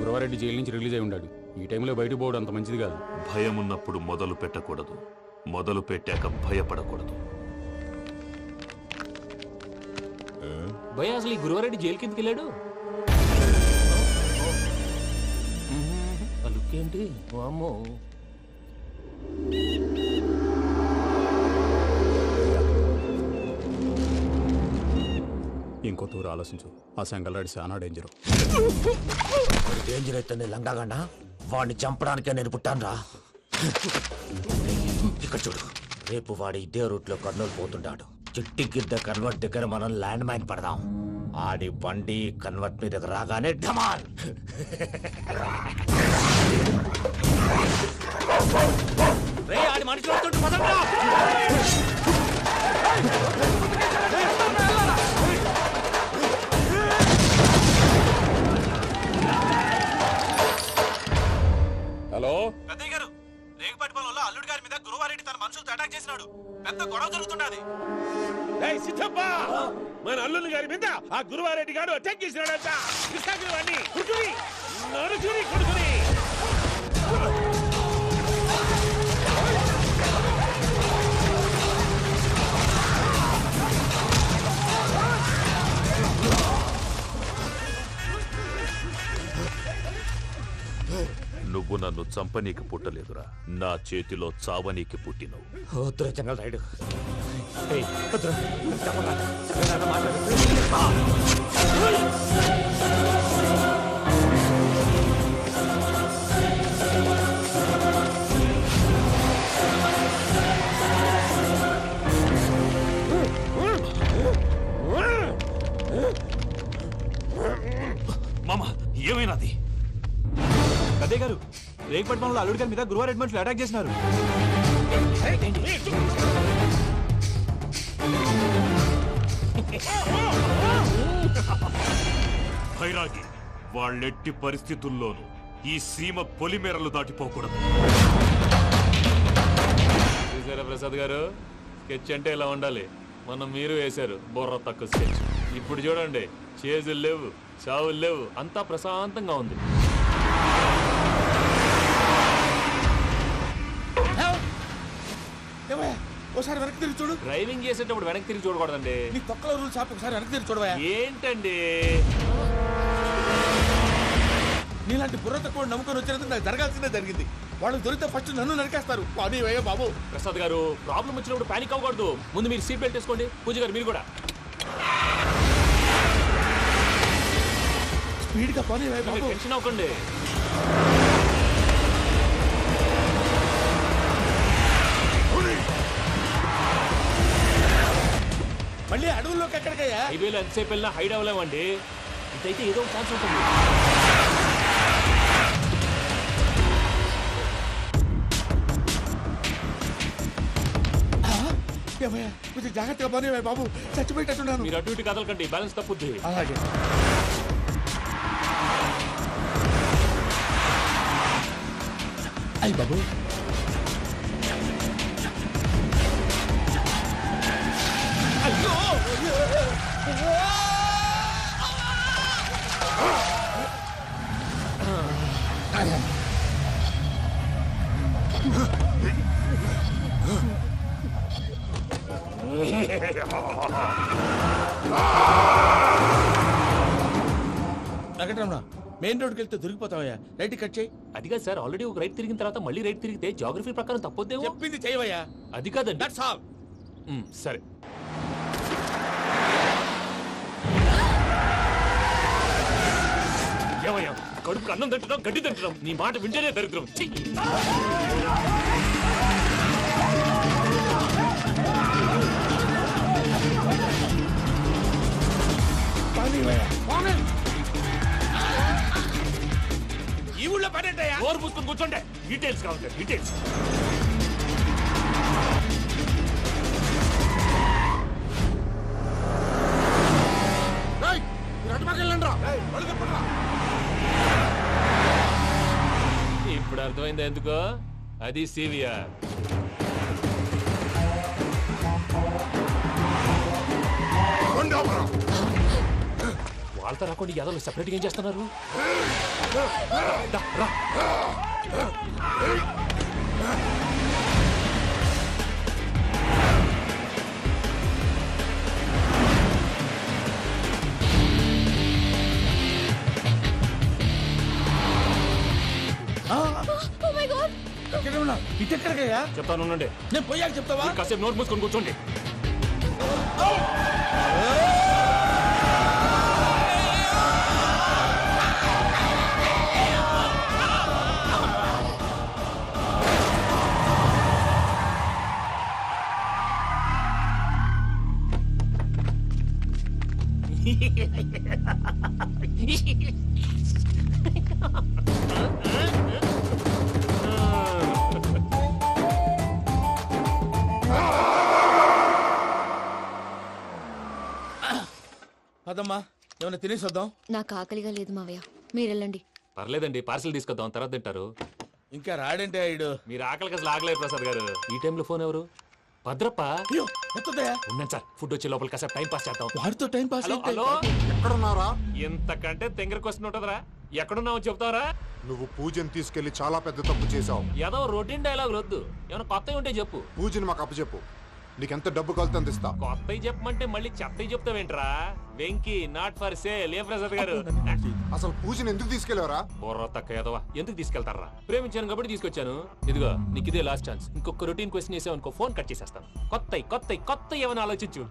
గురవారెడ్డి జైలు నుంచి రిలీజ్ అయి ఉన్నాడు. ఈ టైంలో బయటకు పోవడం అంత మంచిది కాదు.
భయం ఉన్నప్పుడు మొదలు పెట్టకూడదు, మొదలు పెట్టాక భయపడకూడదు.
భయ అసలు ఈ గురువారెడ్డి జైలు కిందకి వెళ్ళాడు. ఏంటి వామ్మో.
ఇంకో తూరు ఆలోచించు. ఆ సంగల్రాడి చాలా డేంజర్.
డేంజర్ అయితే లంగాగండా వాడిని చంపడానికే నేను పుట్టాను రా. ఇక్కడ చూడు, రేపు వాడి ఇదే రూట్ లో కర్నూలు పోతుంటాడు. చిట్టి గిద్ద కన్వర్ట్ దగ్గర మనం ల్యాండ్ మైన్ పడదాం. ఆడి బండి కన్వర్ట్ మీద రాగానే ఢమాల్.
ఆడి మనుషులు వస్తుంటే పదండ్రా.
హలో
పెద్దయ్య గారు, రేగుపాటి పొలంలో అల్లుడి గారి మీద గురువారెడ్డి తన మనుషులతో అటాక్ చేసినాడు. పెద్ద గొడవ జరుగుతున్నది.
సిద్ధప్ప, మన అల్లుని గారి మీద ఆ గురువారెడ్డి గారు అటాక్ చేసినాడంట. కృష్ణాగిరి కుడుకుని నడుచుని కొడుకుని.
నువ్వు నన్ను చంపనీకి పుట్టలేదురా, నా చేతిలో చావనీకి పుట్టినవు.
చెంగల్ రైడు.
ఏమైనాది?
పెద్దయ్య గారు, రేగుపట్నంలో అల్లుడి గారి మీద గురువారెడ్డి మనుషులు అటాక్ చేసినారు.
భైరాగి, వాళ్ళెట్టి పరిస్థితుల్లోనూ ఈ సీమ పొలిమేరలు దాటిపోకూడదు.
చూసారా ప్రసాద్ గారు, స్కెచ్ అంటే ఇలా ఉండాలి. మనం మీరు వేశారు బుర్ర తక్కువ స్కెచ్. ఇప్పుడు చూడండి, చేజులు లేవు, చావులు లేవు, అంతా ప్రశాంతంగా ఉంది.
ఒకసారి వెనక్కి తిరిగి చూడు.
డ్రైవింగ్ చేసేటప్పుడు వెనక్కి తిరిగి చూడకూడదండి.
నీ తొక్కలో రూల్స్ ఆపు, ఒకసారి వెనక్కి తిరిగి చూడవా.
ఏంటండి
నీలాంటి బుర్ర తక్కువ నమ్ముకొని వచ్చినందుకు నాకు జరగాల్సిందే జరిగింది. వాళ్ళు దొరికితే ఫస్ట్ నన్ను నరికేస్తారు. కానీ అయ్యో బాబు.
ప్రసాద్ గారు, ప్రాబ్లం వచ్చినప్పుడు పానిక్ అవ్వకూడదు. ముందు మీరు సీట్ బెల్ట్ వేసుకోండి. పూజ గారు మీరు కూడా
స్పీడ్గా పని బాబు.
టెన్షన్ అవ్వకండి.
మళ్ళీ అడవుల్లోకి ఎక్కడికయ్యా?
హైవేలో ఎంతసేపు వెళ్ళినా హైడ్ అవ్వలేమండి. ఇదైతే ఏదో ఒక ఛాన్స్ ఉంటుంది.
కొంచెం జాగ్రత్తగా పని బాబు, చచ్చిపోయేటట్టున్నాను.
మీరు అటు ఇటు కదలకండి, బ్యాలెన్స్ తప్పుద్ది.
అలాగే. అయ్యి బాబు, అయ్యో వెంకటరమణ, మెయిన్ రోడ్కి వెళ్తే దొరికిపోతావయ్యా. రైట్ కట్ చేయి.
అది కాదు సార్, ఆల్రెడీ ఒక రైట్ తిరిగిన తర్వాత మళ్ళీ రైట్ తిరిగితే జాగ్రఫీ ప్రకారం తప్పొద్దేమో.
చెప్పింది చేయవయ్యా.
అది కాదండి.
That's all.
సరే. ఏమయ్యా, కడుపుకు అన్నం తింటున్నాం, గడ్డి తింటున్నాం. నీ మాట వింటేనే దరిద్రం.
ఈ ఊళ్ళో పడేటయ్యా.
ఓరు పుస్తకం కూర్చోండి. డీటెయిల్స్ కావాలి, డీటెయిల్స్. ఇప్పుడు అర్థమైంది ఎందుకో. అది సివిఆర్. వాళ్ళతో రాకుండా యాదవ్ సెపరేట్గా ఏం చేస్తున్నారు?
ఇటెక్కడికయ్యా?
చెప్తాను, ఉండండి.
నేను పోయాక చెప్తావా?
కాసేపు నోట్ మూసుకొని కూర్చోండి.
అదమ్మా, ఏమైనా తినేసి వద్దాం.
నాకు ఆకలిగా లేదు మావయ్య, మీరు వెళ్ళండి.
పర్లేదండి, పార్సిల్ తీసుకొద్దాం, తర్వాత తింటారు.
ఇంకా రాడంటే ఆయుడు.
మీరు ఆకలికి అసలు ఆగలేదు ప్రసాద్ గారు. ఈ టైంలో ఫోన్ ఎవరు? భద్రప్ప. ఉన్నాను సార్, ఫుడ్ వచ్చే లోపల కాసేపు టైం పాస్ చేద్దాం.
వాడితో టైం పాస్.
హలో,
ఎక్కడున్నారా?
ఇంతకంటే తెంగర క్వశ్చన్ ఉంటుందిరా. ఎక్కడున్నావు చెప్తావరా?
నువ్వు పూజని తీసుకెళ్లి చాలా పెద్ద తప్పు చేశావు.
ఏదో రొటీన్ డైలాగ్ వద్దు, ఏమైనా కొత్తవి ఉంటే చెప్పు.
పూజని మాకు అప్పచెప్పు. నీకెంత డబ్బు కలితే అందిస్తా.
కొత్తవి చెప్పమంటే మళ్ళీ చెత్తవి చెప్తావేంట్రా? Venky not for sale. ఏ ప్రసాద్ గారు,
అసలు పూజని ఎందుకు తీసుకెళ్లేవరా?
బుర్ర తక్క ఏదవా, ఎందుకు తీసుకెళ్తారా? ప్రేమించాను కాబట్టి తీసుకొచ్చాను. ఇదిగో నీకు ఇదే లాస్ట్ ఛాన్స్. ఇంకొక రొటీన్ క్వశ్చన్ చేసావు అనుకో, ఫోన్ కట్ చేసేస్తాను. కొత్త ఏమైనా ఆలోచించు.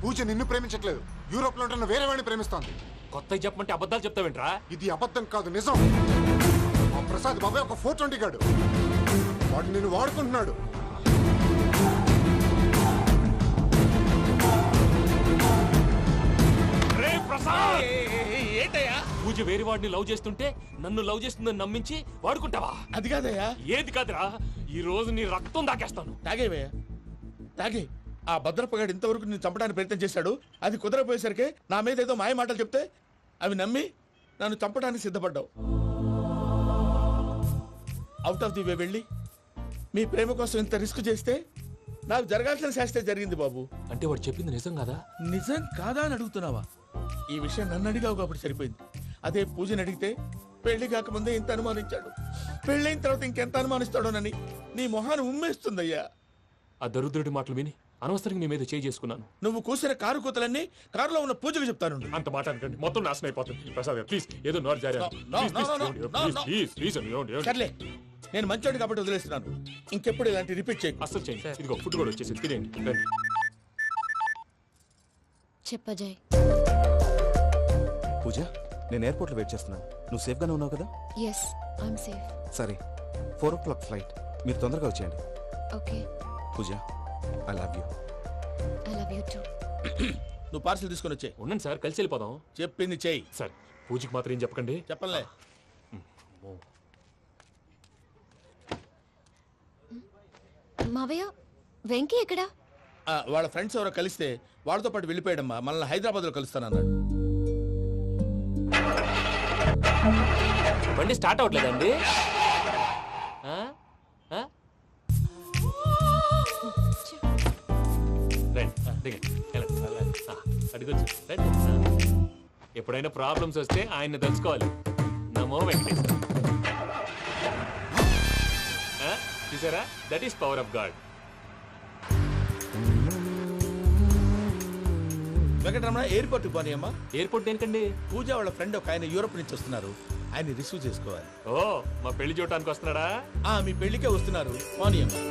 పూజ నిన్ను ప్రేమించట్లేదు, యూరోప్ లో ఉంటున్న వేరే వాడిని ప్రేమిస్తోంది.
కొత్తవి చెప్పమంటే అబద్ధాలు చెప్తావేంట్రా?
ఇది అబద్ధం కాదు, నిజం. మా ప్రసాద్ బాబాయ్ ఒక 420 గాడు. వాడు నిన్ను వాడుకుంటున్నాడు.
ఏంటయ్యా?
పూజ
పూజ వేరే వాడిని లవ్ చేస్తుంటే నన్ను లవ్ చేస్తుందని నమ్మించి వాడుకుంటావా?
అది కాదయ్యా.
ఏది కాదురా, ఈ రోజు నీ రక్తం దాకేస్తాను.
తాగేవయ్యా తాగే. ఆ భద్రపగాడు ఇంతవరకు నేను చంపడానికి ప్రయత్నం చేశాడు. అది కుదరపోయేసరికి నా మీద ఏదో మాయ మాటలు చెప్తే అవి నమ్మి నన్ను చంపడానికి సిద్ధపడ్డావు. అవుట్ ఆఫ్ ది వే వెళ్ళి మీ ప్రేమ కోసం ఇంత రిస్క్ చేస్తే నాకు జరగాల్సిన శాస్త్రే జరిగింది బాబు.
అంటే వాడు చెప్పింది నిజం కదా?
నిజం కాదా అని అడుగుతున్నావా? ఈ విషయం నన్ను అడిగావు కాబట్టి సరిపోయింది. అదే పూజని అడిగితే పెళ్లి కాకముందే ఇంత అనుమానించాడు, పెళ్ళైన తర్వాత ఇంకెంత అనుమానిస్తాడోనని నీ మొహాన్ని ఉమ్మేస్తుందయ్యా.
ఆ దరిద్రుడి మాటలు విని అనవసరంగా నీ మీద చేయి చేసుకున్నాను.
నువ్వు కూసిన కారు కూతలన్నీ కారులో ఉన్న పూజకు చెప్తాను.
అంత మాట అనకండి, మొత్తం నాశనం అయిపోతుంది. ప్రసాద్ ప్లీజ్ ఏదో నోరు జారీ.
సర్లే, నేను మంచోడు కాబట్టి వదిలేస్తున్నాను. ఇంకెప్పుడు ఇలాంటి రిపీట్ చేయకు.
అసలు చేయండి. ఇదిగో ఫుడ్ కూడా వచ్చేసి తినేయండి. రండి.
చెప్పజాయ్.
పూజ, నేను ఎయిర్పోర్ట్లో వెయిట్ చేస్తున్నాను. నువ్వు సేఫ్గానే ఉన్నావు కదా?
Yes, I'm safe.
సరే, 4 o'clock ఫ్లైట్. మీరు తొందరగా వచ్చేయండి.
Okay.
Pooja, I love you.
I love you too.
నువ్వు పార్సల్ తీసుకొని వచ్చే.
ఉండండి సార్, కలిసి వెళ్ళిపోదాం.
చెప్పింది చెయ్యి.
సార్, పూజకి మాత్రం ఏం చెప్పకండి.
చెప్పలే.
మావయ్య, వెంకీ ఎక్కడా?
వాళ్ళ ఫ్రెండ్స్ ఎవరో కలిస్తే వాళ్ళతో పాటు వెళ్ళిపోయాడమ్మా. మనల్ని హైదరాబాద్లో కలుస్తానన్నాడు.
బండి స్టార్ట్ అవ్వట్లేదండి. అడిగొచ్చు. ఎప్పుడైనా ప్రాబ్లమ్స్ వస్తే ఆయన్ని తెలుసుకోవాలి. నమో వెంకటేశ్వర. చూసారా, that is power of God.
Venkataramana, airport పోనీ అమ్మా.
ఎయిర్పోర్ట్ ఏంటండి?
పూజ వాళ్ళ ఫ్రెండ్ ఒక ఆయన యూరోప్ నుంచి వస్తున్నారు. ఆయన రిసీవ్ చేసుకోవాలి.
ఓ, మా పెళ్లి చూడటానికి వస్తున్నాడా?
మీ పెళ్లికే వస్తున్నారు. పోనీ అమ్మా.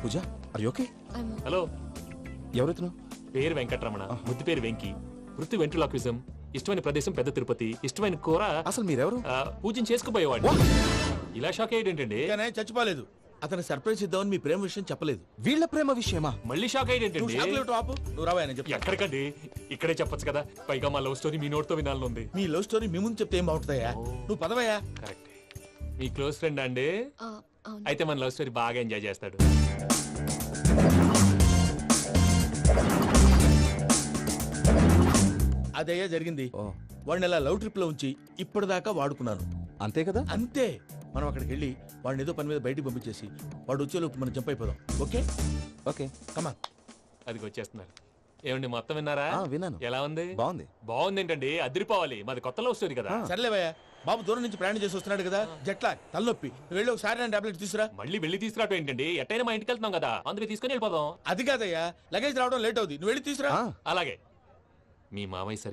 పూజ, ఆర్ యు ఓకే?
హలో,
ఎవరైతును?
పేరు వెంకటరమణ, ముద్దు పేరు వెంకి, వృత్తి వెంట్రులాక్విజం, ఇష్టమైన ప్రదేశం పెద్ద తిరుపతి, ఇష్టమైన కూర.
అసలు మీరెవరు?
పూజను చేసుకుపోయేవాడు. ఇలా షాక్ అయ్యేటండి.
చచ్చిపోలేదు. అతను సర్ప్రైజ్ ఇద్దామని మీ ప్రేమ విషయం చెప్పలేదు.
వీళ్ళ ప్రేమ విషయమా?
మళ్ళీ షాక్ అయ్యేటండి.
నువ్వు రావా అని చెప్పి.
ఎక్కడికండి, ఇక్కడే చెప్పొచ్చు కదా. పైగా మా లవ్ స్టోరీ మీ నోట్తో వినాలని ఉంది.
మీ లవ్ స్టోరీ మీ ముందు చెప్తే ఏం బాగుంటుందయ్యా? నువ్వు పదవయ్యా.
కరెక్ట్. మీ క్లోజ్ ఫ్రెండ్ అండి? అయితే మన లవ్ స్టోరీ బాగా ఎంజాయ్ చేస్తాడు.
అదయ్యా జరిగింది. వాడిని అలా లవ్ ట్రిప్ లో ఉంచి ఇప్పటిదాకా వాడుకున్నాను.
అంతే కదా?
అంతే. మనం అక్కడికి వెళ్ళి వాడిని ఏదో పని మీద బయటికి పంపించేసి వాడు వచ్చేలోపు మనం జంప్ అయిపోదాం. ఓకే
ఓకే,
కమాన్.
అదికి వచ్చేస్తున్నారు. ఏమండి, మొత్తం విన్నారా?
విన్నాను.
ఎలా ఉంది?
బాగుంది.
బాగుంది ఏంటండి, అదిరిపోవాలి. మాది కొత్త లవ్ స్టోరీ కదా.
సర్లేవయ్యా, బాబు దూరం నుంచి ప్రయాణం చేసి వస్తున్నాడు కదా, జట్లా తలనొప్పి. వెళ్ళి ఒకసారి నేను టాబ్లెట్ తీసుకురా.
మళ్ళీ వెళ్ళి తీసుకురావటం ఏంటండి? ఎట్టైనా మా ఇంటికి వెళ్తున్నాం కదా, అందుకే తీసుకుని వెళ్ళిపోదాం.
అది కాదయ్యా, లగేజ్ రావడం లేట్ అవుతుంది. నువ్వు వెళ్ళి తీసుకురా.
అలాగే. మీ మామయ్య సరిగ్గా